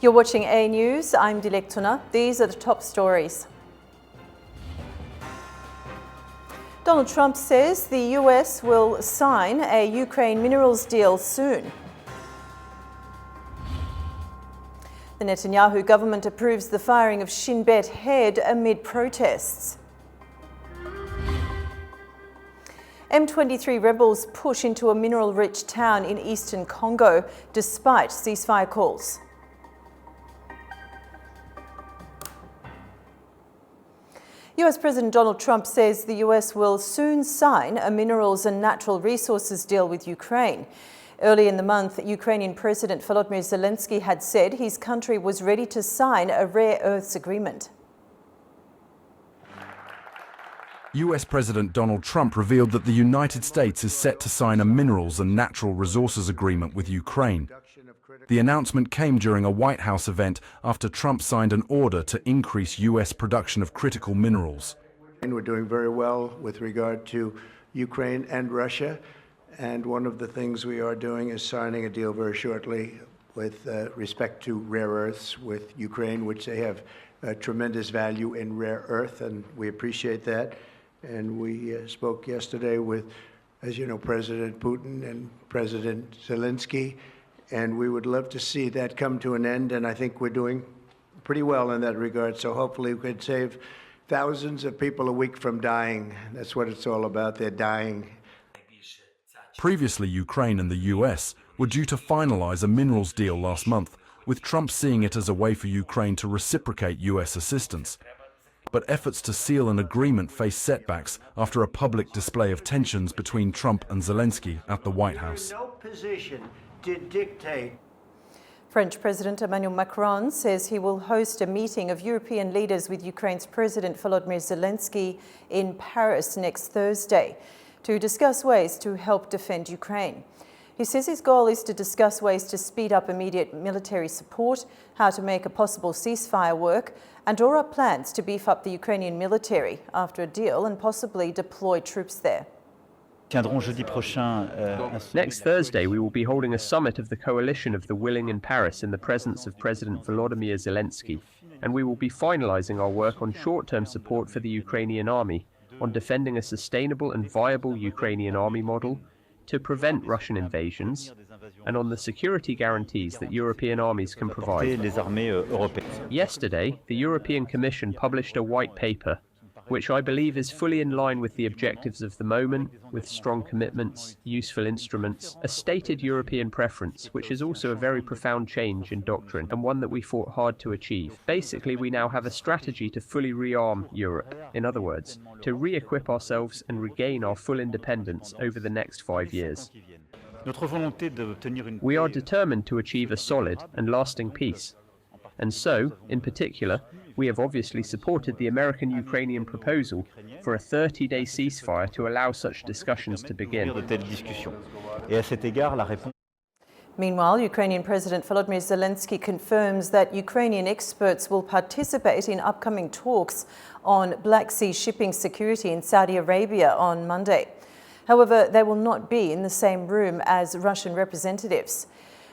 You're watching A News. I'm Dilek Tuna. These are the top stories. Donald Trump says the US will sign a Ukraine minerals deal soon. The Netanyahu government approves the firing of Shin Bet head amid protests. M23 rebels push into a mineral-rich town in eastern Congo despite ceasefire calls. US President Donald Trump says the US will soon sign a minerals and natural resources deal with Ukraine. Early in the month, Ukrainian President Volodymyr Zelensky had said his country was ready to sign a rare earths agreement. US President Donald Trump revealed that the United States is set to sign a minerals and natural resources agreement with Ukraine. The announcement came during a White House event after Trump signed an order to increase US production of critical minerals. We're doing very well with regard to Ukraine and Russia, and one of the things we are doing is signing a deal very shortly with respect to rare earths with Ukraine, which they have tremendous value in rare earth, and we appreciate that. And we spoke yesterday with, as you know, President Putin and President Zelensky, and we would love to see that come to an end, and I think we're doing pretty well in that regard. So hopefully we could save thousands of people a week from dying. That's what it's all about. They're dying. Previously, Ukraine and the US were due to finalize a minerals deal last month, with Trump seeing it as a way for Ukraine to reciprocate US assistance. But efforts to seal an agreement face setbacks after a public display of tensions between Trump and Zelensky at the White House. No position to dictate. French President Emmanuel Macron says he will host a meeting of European leaders with Ukraine's President Volodymyr Zelensky in Paris next Thursday to discuss ways to help defend Ukraine. He says his goal is to discuss ways to speed up immediate military support, how to make a possible ceasefire work, and draw up plans to beef up the Ukrainian military after a deal and possibly deploy troops there. Next Thursday, we will be holding a summit of the Coalition of the Willing in Paris in the presence of President Volodymyr Zelensky, and we will be finalizing our work on short-term support for the Ukrainian army, on defending a sustainable and viable Ukrainian army model to prevent Russian invasions, and on the security guarantees that European armies can provide. Yesterday, the European Commission published a white paper, which I believe is fully in line with the objectives of the moment, with strong commitments, useful instruments, a stated European preference, which is also a very profound change in doctrine, and one that we fought hard to achieve. Basically, we now have a strategy to fully rearm Europe, in other words, to re-equip ourselves and regain our full independence over the next 5 years. We are determined to achieve a solid and lasting peace. And so, in particular, we have obviously supported the American-Ukrainian proposal for a 30-day ceasefire to allow such discussions to begin. Meanwhile, Ukrainian President Volodymyr Zelensky confirms that Ukrainian experts will participate in upcoming talks on Black Sea shipping security in Saudi Arabia on Monday. However, they will not be in the same room as Russian representatives.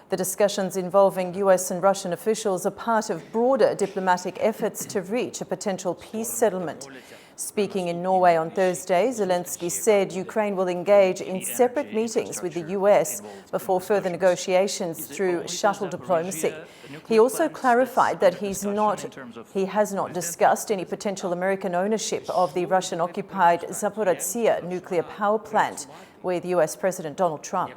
The discussions involving US and Russian officials are part of broader diplomatic efforts to reach a potential peace settlement. Speaking in Norway on Thursday, Zelensky said Ukraine will engage in separate meetings with the US before further negotiations through shuttle diplomacy. He also clarified that he has not discussed any potential American ownership of the Russian-occupied Zaporizhzhia nuclear power plant with US President Donald Trump.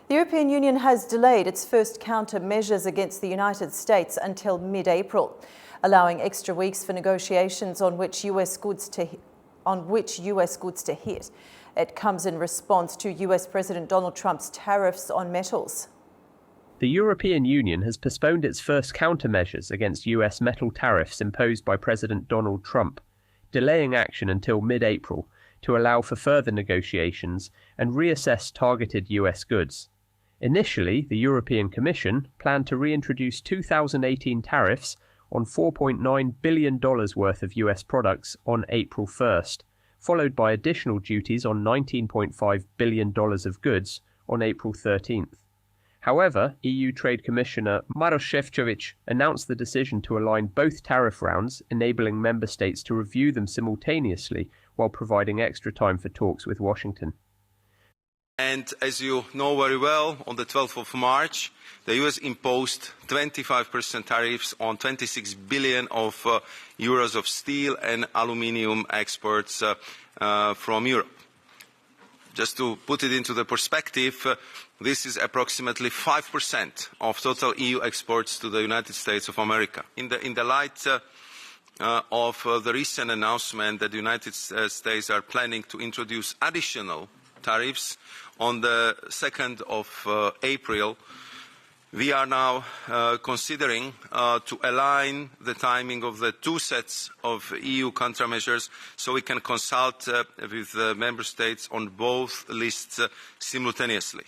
The European Union has delayed its first countermeasures against the United States until mid-April, allowing extra weeks for negotiations on which US goods to hit. It comes in response to US President Donald Trump's tariffs on metals. The European Union has postponed its first countermeasures against US metal tariffs imposed by President Donald Trump, delaying action until mid-April to allow for further negotiations and reassess targeted US goods. Initially, the European Commission planned to reintroduce 2018 tariffs on $4.9 billion worth of US products on April 1st, followed by additional duties on $19.5 billion of goods on April 13th. However, EU Trade Commissioner Maroš Šefčovič announced the decision to align both tariff rounds, enabling member states to review them simultaneously while providing extra time for talks with Washington. And as you know very well, on the 12th of March, the US imposed 25% tariffs on 26 billion of euros of steel and aluminium exports from Europe. Just to put it into the perspective, this is approximately 5% of total EU exports to the United States of America. In the light of the recent announcement that the United States are planning to introduce additional tariffs on the 2nd of April, we are now considering to align the timing of the two sets of EU countermeasures so we can consult with the member states on both lists simultaneously.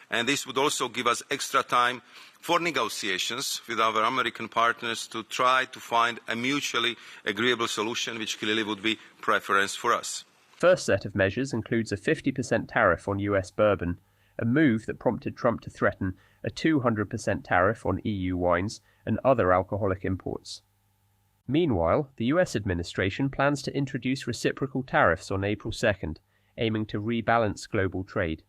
And this would also give us extra time for negotiations with our American partners to try to find a mutually agreeable solution, which clearly would be preference for us. First set of measures includes a 50% tariff on US bourbon, a move that prompted Trump to threaten a 200% tariff on EU wines and other alcoholic imports. Meanwhile, the US administration plans to introduce reciprocal tariffs on April 2nd, aiming to rebalance global trade.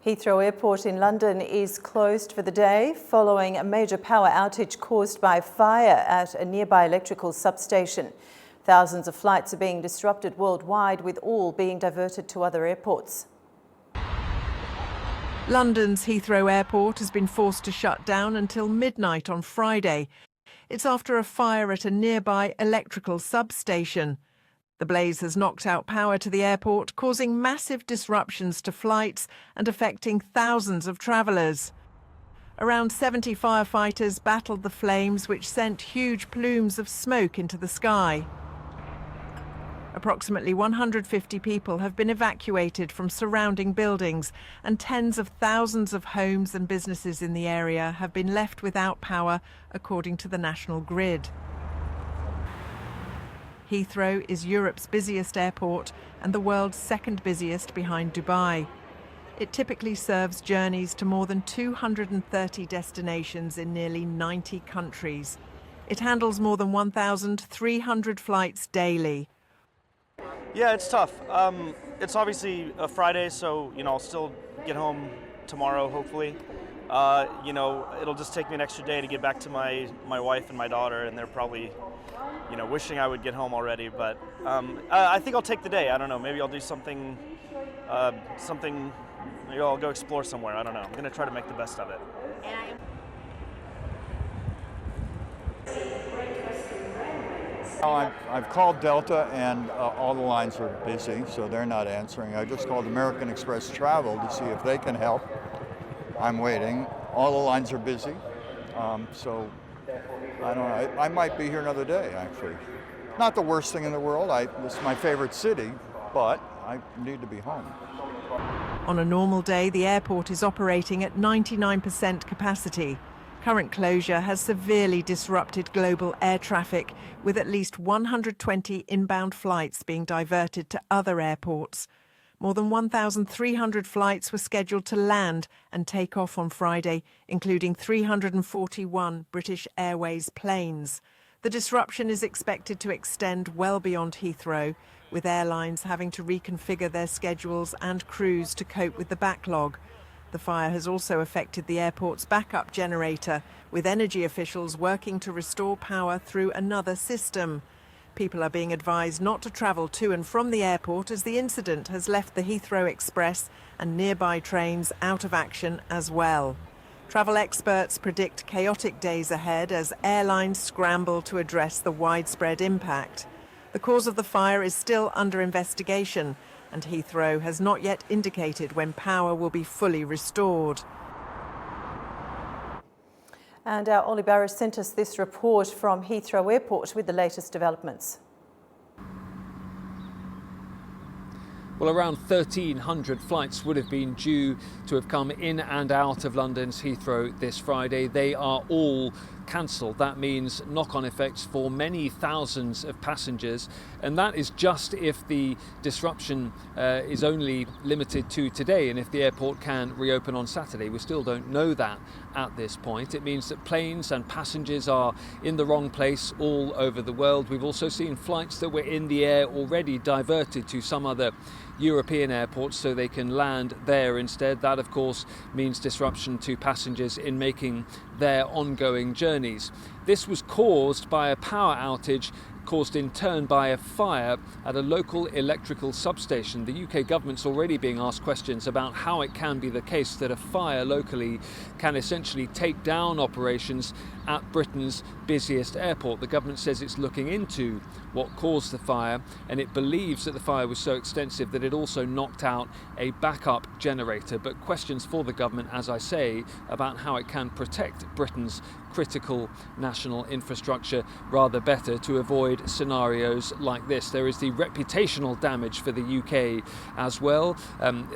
Heathrow Airport in London is closed for the day following a major power outage caused by fire at a nearby electrical substation. Thousands of flights are being disrupted worldwide, with all being diverted to other airports. London's Heathrow Airport has been forced to shut down until midnight on Friday. It's after a fire at a nearby electrical substation. The blaze has knocked out power to the airport, causing massive disruptions to flights and affecting thousands of travellers. Around 70 firefighters battled the flames, which sent huge plumes of smoke into the sky. Approximately 150 people have been evacuated from surrounding buildings, and tens of thousands of homes and businesses in the area have been left without power, according to the National Grid. Heathrow is Europe's busiest airport and the world's second busiest behind Dubai. It typically serves journeys to more than 230 destinations in nearly 90 countries. It handles more than 1,300 flights daily. Yeah, it's tough. It's obviously a Friday, so I'll still get home tomorrow, hopefully. It'll just take me an extra day to get back to my wife and my daughter, and they're probably, wishing I would get home already. But I think I'll take the day. I don't know. Maybe I'll do something. Maybe I'll go explore somewhere. I don't know. I'm gonna try to make the best of it. I've called Delta and all the lines are busy, so they're not answering. I just called American Express Travel to see if they can help. I'm waiting. All the lines are busy, so I don't know. I might be here another day, actually. Not the worst thing in the world. This is my favorite city, but I need to be home. On a normal day, the airport is operating at 99% capacity. Current closure has severely disrupted global air traffic, with at least 120 inbound flights being diverted to other airports. More than 1,300 flights were scheduled to land and take off on Friday, including 341 British Airways planes. The disruption is expected to extend well beyond Heathrow, with airlines having to reconfigure their schedules and crews to cope with the backlog. The fire has also affected the airport's backup generator, with energy officials working to restore power through another system. People are being advised not to travel to and from the airport, as the incident has left the Heathrow Express and nearby trains out of action as well. Travel experts predict chaotic days ahead as airlines scramble to address the widespread impact. The cause of the fire is still under investigation, and Heathrow has not yet indicated when power will be fully restored. And our Ollie Barrish sent us this report from Heathrow Airport with the latest developments. Well, around 1,300 flights would have been due to have come in and out of London's Heathrow this Friday. They are all cancelled. That means knock-on effects for many thousands of passengers, and that is just if the disruption is only limited to today and if the airport can reopen on Saturday. We still don't know that at this point. It means that planes and passengers are in the wrong place all over the world. We've also seen flights that were in the air already diverted to some other European airports so they can land there instead. That, of course, means disruption to passengers in making their ongoing journeys. This was caused by a power outage caused in turn by a fire at a local electrical substation. The UK government's already being asked questions about how it can be the case that a fire locally can essentially take down operations at Britain's busiest airport. The government says it's looking into what caused the fire, and it believes that the fire was so extensive that it also knocked out a backup generator. But questions for the government, as I say, about how it can protect Britain's critical national infrastructure rather better to avoid scenarios like this. There is the reputational damage for the UK as well.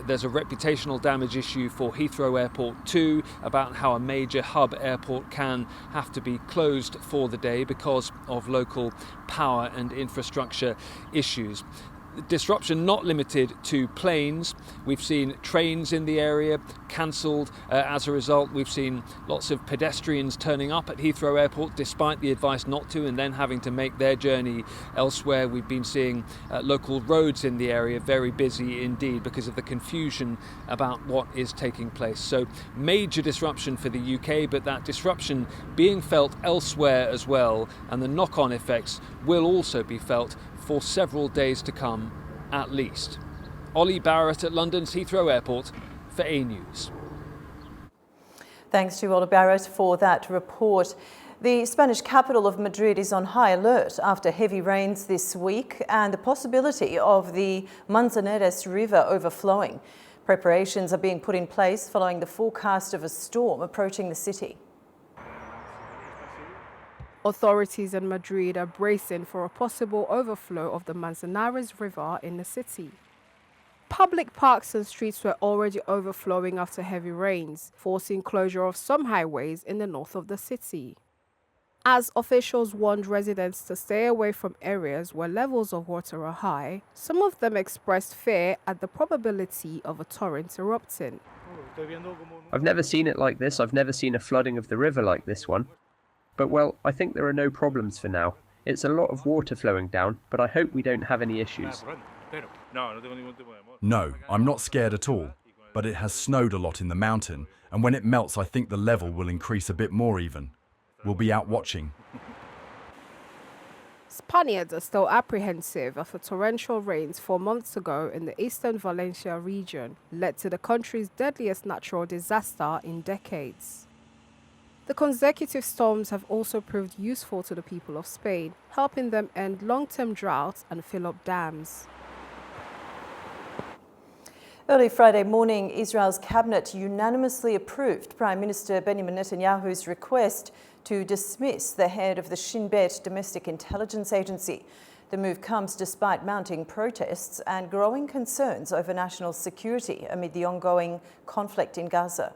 There's a reputational damage issue for Heathrow Airport too, about how a major hub airport can have to be closed for the day because of local power and infrastructure issues. Disruption not limited to planes. We've seen trains in the area cancelled as a result. We've seen lots of pedestrians turning up at Heathrow Airport despite the advice not to, and then having to make their journey elsewhere. We've been seeing local roads in the area very busy indeed because of the confusion about what is taking place. So major disruption for the UK, but that disruption being felt elsewhere as well, and the knock-on effects will also be felt for several days to come at least. Ollie Barrett at London's Heathrow Airport for A News. Thanks to Ollie Barrett for that report. The Spanish capital of Madrid is on high alert after heavy rains this week and the possibility of the Manzanares River overflowing. Preparations are being put in place following the forecast of a storm approaching the city. Authorities in Madrid are bracing for a possible overflow of the Manzanares River in the city. Public parks and streets were already overflowing after heavy rains, forcing closure of some highways in the north of the city. As officials warned residents to stay away from areas where levels of water are high, some of them expressed fear at the probability of a torrent erupting. I've never seen it like this. I've never seen a flooding of the river like this one. But well, I think there are no problems for now. It's a lot of water flowing down, but I hope we don't have any issues. No, I'm not scared at all, but it has snowed a lot in the mountain, and when it melts I think the level will increase a bit more even. We'll be out watching. Spaniards are still apprehensive after torrential rains 4 months ago in the eastern Valencia region led to the country's deadliest natural disaster in decades. The consecutive storms have also proved useful to the people of Spain, helping them end long-term droughts and fill up dams. Early Friday morning, Israel's cabinet unanimously approved Prime Minister Benjamin Netanyahu's request to dismiss the head of the Shin Bet domestic intelligence agency. The move comes despite mounting protests and growing concerns over national security amid the ongoing conflict in Gaza.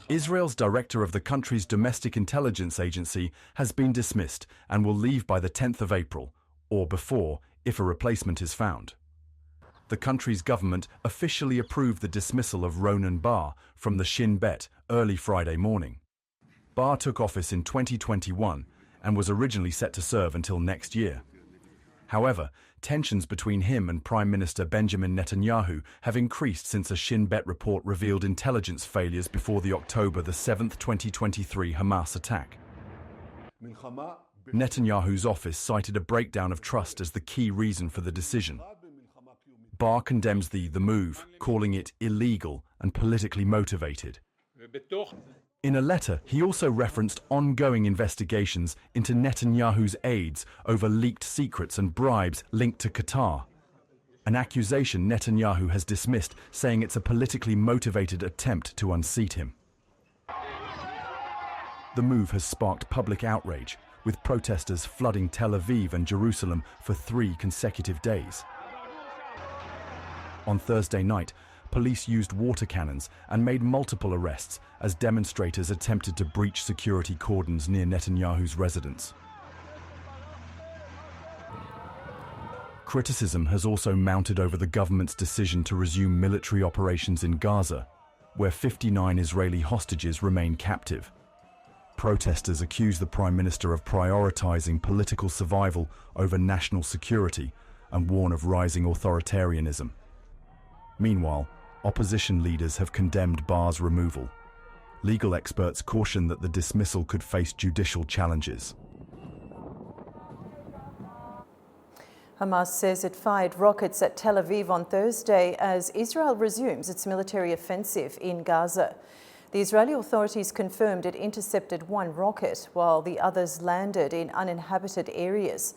Israel's director of the country's domestic intelligence agency has been dismissed and will leave by the 10th of April, or before, if a replacement is found. The country's government officially approved the dismissal of Ronan Bar from the Shin Bet early Friday morning. Bar took office in 2021 and was originally set to serve until next year. However, tensions between him and Prime Minister Benjamin Netanyahu have increased since a Shin Bet report revealed intelligence failures before the October 7, 2023 Hamas attack. Netanyahu's office cited a breakdown of trust as the key reason for the decision. Bar condemns the move, calling it illegal and politically motivated. In a letter, he also referenced ongoing investigations into Netanyahu's aides over leaked secrets and bribes linked to Qatar. An accusation Netanyahu has dismissed, saying it's a politically motivated attempt to unseat him. The move has sparked public outrage, with protesters flooding Tel Aviv and Jerusalem for 3 consecutive days. On Thursday night, police used water cannons and made multiple arrests as demonstrators attempted to breach security cordons near Netanyahu's residence. Criticism has also mounted over the government's decision to resume military operations in Gaza, where 59 Israeli hostages remain captive. Protesters accuse the Prime Minister of prioritizing political survival over national security and warn of rising authoritarianism. Meanwhile, opposition leaders have condemned Barr's removal. Legal experts caution that the dismissal could face judicial challenges. Hamas says it fired rockets at Tel Aviv on Thursday as Israel resumes its military offensive in Gaza. The Israeli authorities confirmed it intercepted one rocket while the others landed in uninhabited areas.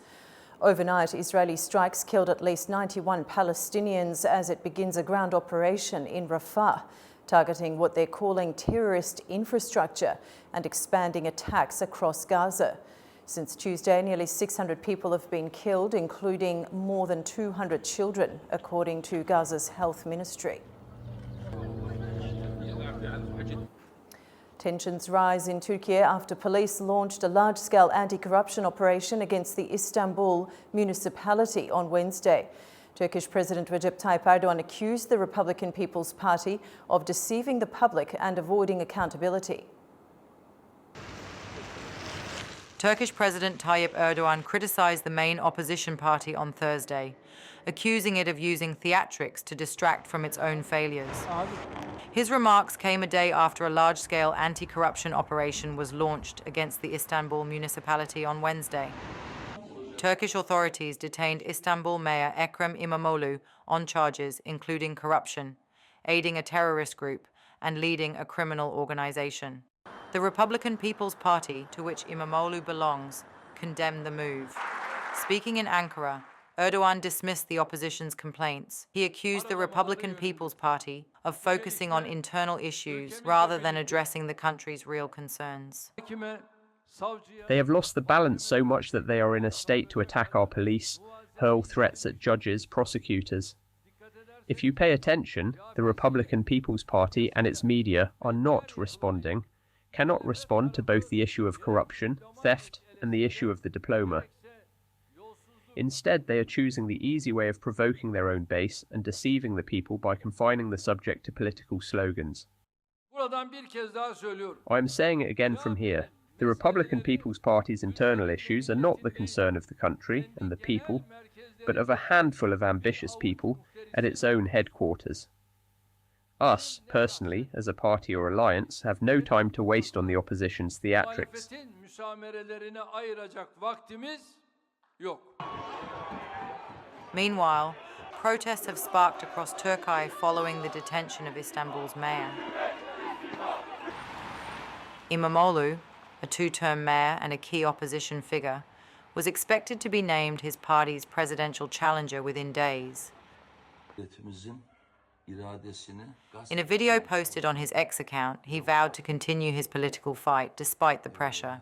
Overnight, Israeli strikes killed at least 91 Palestinians as it begins a ground operation in Rafah, targeting what they're calling terrorist infrastructure and expanding attacks across Gaza. Since Tuesday, nearly 600 people have been killed, including more than 200 children, according to Gaza's health ministry. Tensions rise in Turkey after police launched a large-scale anti-corruption operation against the Istanbul municipality on Wednesday. Turkish President Recep Tayyip Erdogan accused the Republican People's Party of deceiving the public and avoiding accountability. Turkish President Tayyip Erdogan criticized the main opposition party on Thursday, accusing it of using theatrics to distract from its own failures. His remarks came a day after a large-scale anti-corruption operation was launched against the Istanbul municipality on Wednesday. Turkish authorities detained Istanbul Mayor Ekrem İmamoğlu on charges including corruption, aiding a terrorist group, and leading a criminal organization. The Republican People's Party, to which İmamoğlu belongs, condemned the move. Speaking in Ankara, Erdogan dismissed the opposition's complaints. He accused the Republican People's Party of focusing on internal issues rather than addressing the country's real concerns. They have lost the balance so much that they are in a state to attack our police, hurl threats at judges, prosecutors. If you pay attention, the Republican People's Party and its media are not responding, cannot respond to both the issue of corruption, theft, and the issue of the diploma. Instead, they are choosing the easy way of provoking their own base and deceiving the people by confining the subject to political slogans. I am saying it again from here. The Republican People's Party's internal issues are not the concern of the country and the people, but of a handful of ambitious people at its own headquarters. Us, personally, as a party or alliance, have no time to waste on the opposition's theatrics. Meanwhile, protests have sparked across Turkey following the detention of Istanbul's mayor. İmamoğlu, a two-term mayor and a key opposition figure, was expected to be named his party's presidential challenger within days. In a video posted on his X account, he vowed to continue his political fight despite the pressure.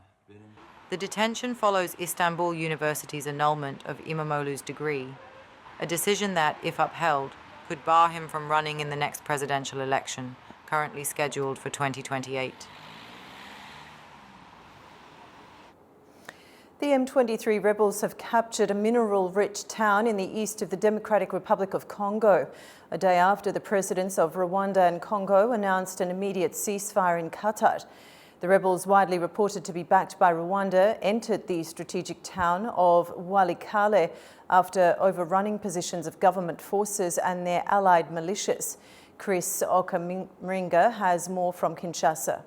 The detention follows Istanbul University's annulment of İmamoğlu's degree, a decision that, if upheld, could bar him from running in the next presidential election, currently scheduled for 2028. The M23 rebels have captured a mineral-rich town in the east of the Democratic Republic of Congo, a day after the presidents of Rwanda and Congo announced an immediate ceasefire in Qatar. The rebels, widely reported to be backed by Rwanda, entered the strategic town of Walikale after overrunning positions of government forces and their allied militias. Chris Okaminga has more from Kinshasa.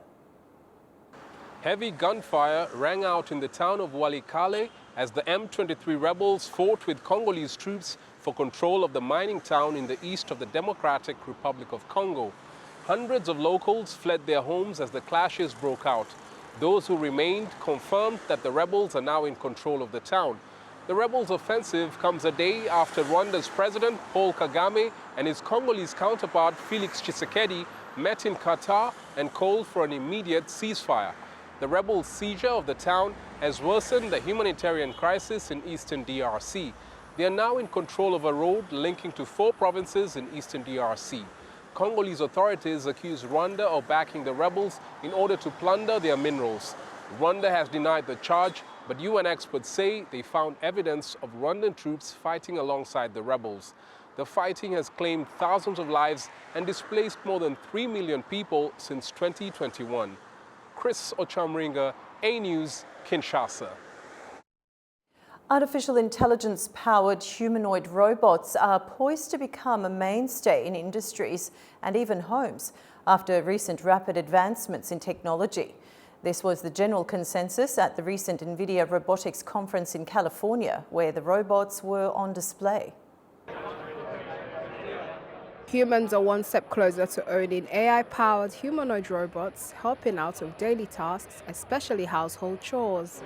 Heavy gunfire rang out in the town of Walikale as the M23 rebels fought with Congolese troops for control of the mining town in the east of the Democratic Republic of Congo. Hundreds of locals fled their homes as the clashes broke out. Those who remained confirmed that the rebels are now in control of the town. The rebels' offensive comes a day after Rwanda's President Paul Kagame and his Congolese counterpart Felix Tshisekedi met in Qatar and called for an immediate ceasefire. The rebels' seizure of the town has worsened the humanitarian crisis in eastern DRC. They are now in control of a road linking to 4 provinces in eastern DRC. Congolese authorities accuse Rwanda of backing the rebels in order to plunder their minerals. Rwanda has denied the charge, but UN experts say they found evidence of Rwandan troops fighting alongside the rebels. The fighting has claimed thousands of lives and displaced more than 3 million people since 2021. Chris Ochamringa, A News, Kinshasa. Artificial intelligence-powered humanoid robots are poised to become a mainstay in industries and even homes after recent rapid advancements in technology. This was the general consensus at the recent NVIDIA Robotics Conference in California, where the robots were on display. Humans are one step closer to owning AI-powered humanoid robots, helping out with daily tasks, especially household chores.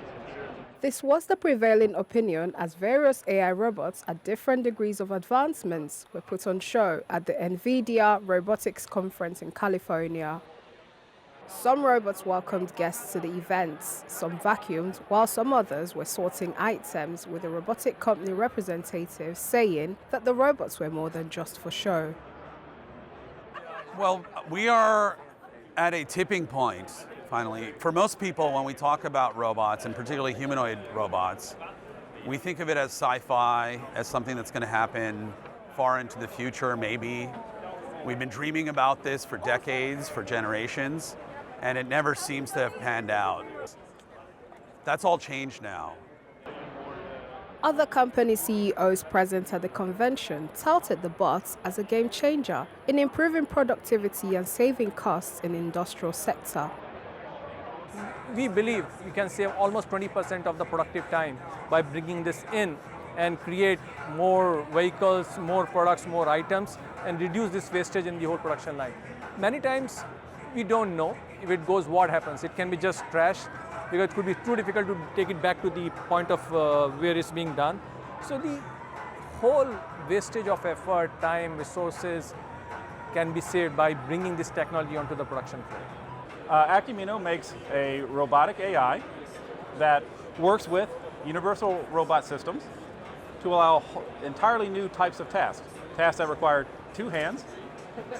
This was the prevailing opinion as various AI robots at different degrees of advancements were put on show at the NVIDIA Robotics Conference in California. Some robots welcomed guests to the events, some vacuumed, while some others were sorting items, with the robotic company representatives saying that the robots were more than just for show. Well, we are at a tipping point, finally. For most people, when we talk about robots, and particularly humanoid robots, we think of it as sci-fi, as something that's going to happen far into the future, maybe. We've been dreaming about this for decades, for generations, and it never seems to have panned out. That's all changed now. Other company CEOs present at the convention touted the bots as a game changer in improving productivity and saving costs in the industrial sector. We believe you can save almost 20% of the productive time by bringing this in and create more vehicles, more products, more items, and reduce this wastage in the whole production line. Many times we don't know if it goes what happens. It can be just trash, because it could be too difficult to take it back to the point of where it's being done. So the whole wastage of effort, time, resources can be saved by bringing this technology onto the production floor. Acumino makes a robotic AI that works with universal robot systems to allow entirely new types of tasks that require two hands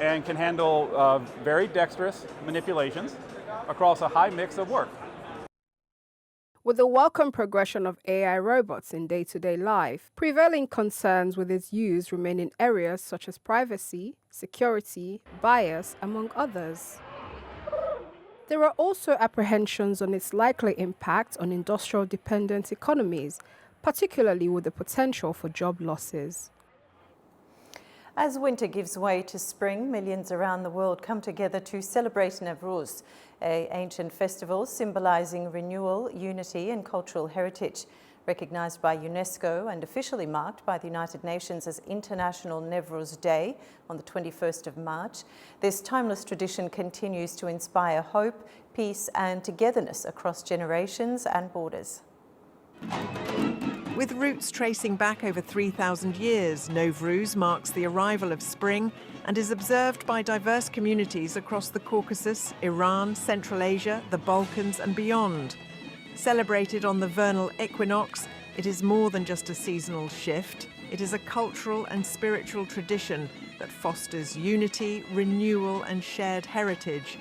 and can handle very dexterous manipulations across a high mix of work. With the welcome progression of AI robots in day-to-day life, prevailing concerns with its use remain in areas such as privacy, security, bias, among others. There are also apprehensions on its likely impact on industrial-dependent economies, particularly with the potential for job losses. As winter gives way to spring, millions around the world come together to celebrate Nowruz, an ancient festival symbolizing renewal, unity and cultural heritage. Recognised by UNESCO and officially marked by the United Nations as International Nowruz Day on the 21st of March, this timeless tradition continues to inspire hope, peace and togetherness across generations and borders. With roots tracing back over 3,000 years, Nowruz marks the arrival of spring and is observed by diverse communities across the Caucasus, Iran, Central Asia, the Balkans and beyond. Celebrated on the vernal equinox, it is more than just a seasonal shift. It is a cultural and spiritual tradition that fosters unity, renewal and shared heritage.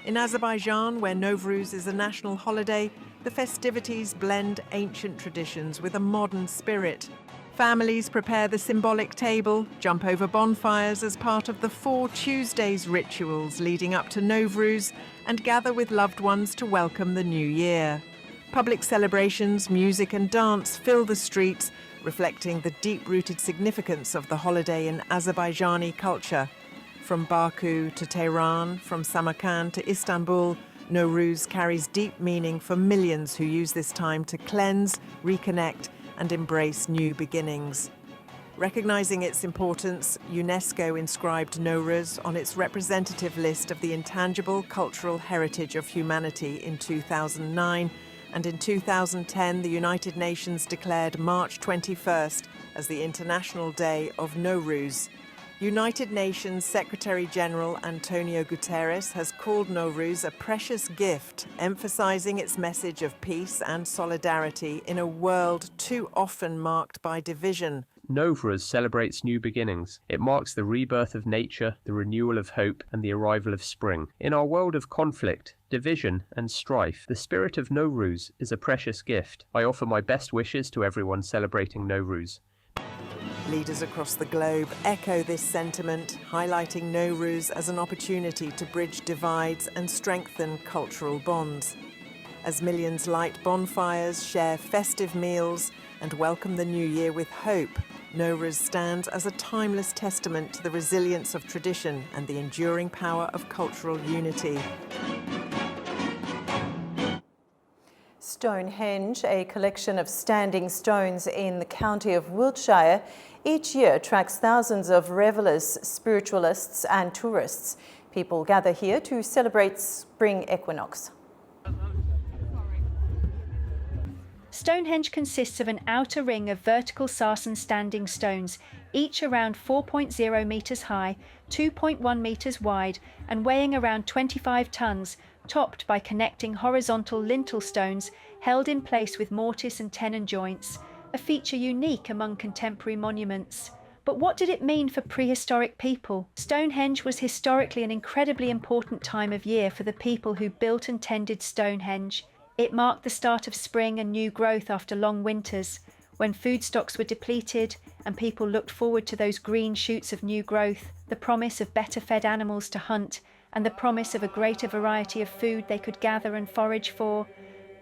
In Azerbaijan, where Nowruz is a national holiday, the festivities blend ancient traditions with a modern spirit. Families prepare the symbolic table, jump over bonfires as part of the 4 Tuesdays rituals leading up to Nowruz, and gather with loved ones to welcome the new year. Public celebrations, music and dance fill the streets, reflecting the deep-rooted significance of the holiday in Azerbaijani culture. From Baku to Tehran, from Samarkand to Istanbul, Nowruz carries deep meaning for millions who use this time to cleanse, reconnect and embrace new beginnings. Recognizing its importance, UNESCO inscribed Nowruz on its representative list of the intangible cultural heritage of humanity in 2009, and in 2010 the United Nations declared March 21st as the International Day of Nowruz. United Nations Secretary-General Antonio Guterres has called Nowruz a precious gift, emphasizing its message of peace and solidarity in a world too often marked by division. Nowruz celebrates new beginnings. It marks the rebirth of nature, the renewal of hope, and the arrival of spring. In our world of conflict, division, and strife, the spirit of Nowruz is a precious gift. I offer my best wishes to everyone celebrating Nowruz. Leaders across the globe echo this sentiment, highlighting Nowruz as an opportunity to bridge divides and strengthen cultural bonds. As millions light bonfires, share festive meals, and welcome the new year with hope, Nowruz stands as a timeless testament to the resilience of tradition and the enduring power of cultural unity. Stonehenge, a collection of standing stones in the county of Wiltshire, each year attracts thousands of revelers, spiritualists and tourists. People gather here to celebrate spring equinox. Stonehenge consists of an outer ring of vertical sarsen standing stones, each around 4.0 metres high, 2.1 metres wide and weighing around 25 tonnes, topped by connecting horizontal lintel stones held in place with mortise and tenon joints, a feature unique among contemporary monuments. But what did it mean for prehistoric people? Stonehenge was historically an incredibly important time of year for the people who built and tended Stonehenge. It marked the start of spring and new growth after long winters, when food stocks were depleted and people looked forward to those green shoots of new growth, the promise of better fed animals to hunt, and the promise of a greater variety of food they could gather and forage for.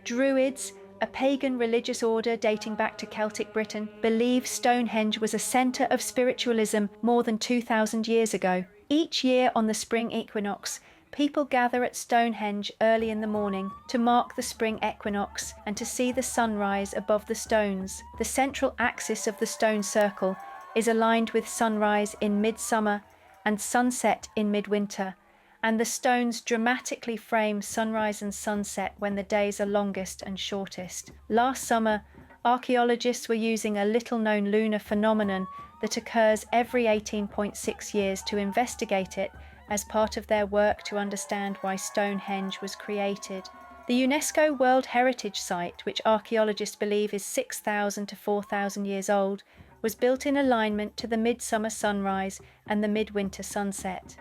Druids, a pagan religious order dating back to Celtic Britain, believed Stonehenge was a centre of spiritualism more than 2,000 years ago. Each year on the spring equinox, people gather at Stonehenge early in the morning to mark the spring equinox and to see the sunrise above the stones. The central axis of the stone circle is aligned with sunrise in midsummer and sunset in midwinter, and the stones dramatically frame sunrise and sunset when the days are longest and shortest. Last summer, archaeologists were using a little-known lunar phenomenon that occurs every 18.6 years to investigate it as part of their work to understand why Stonehenge was created. The UNESCO World Heritage Site, which archaeologists believe is 6,000 to 4,000 years old, was built in alignment to the midsummer sunrise and the midwinter sunset.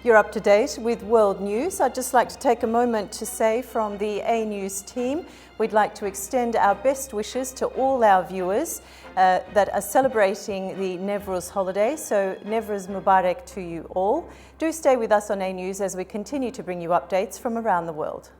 You're up to date with world news. I'd just like to take a moment to say from the A News team, we'd like to extend our best wishes to all our viewers that are celebrating the Nowruz holiday. So Nowruz Mubarak to you all. Do stay with us on A News as we continue to bring you updates from around the world.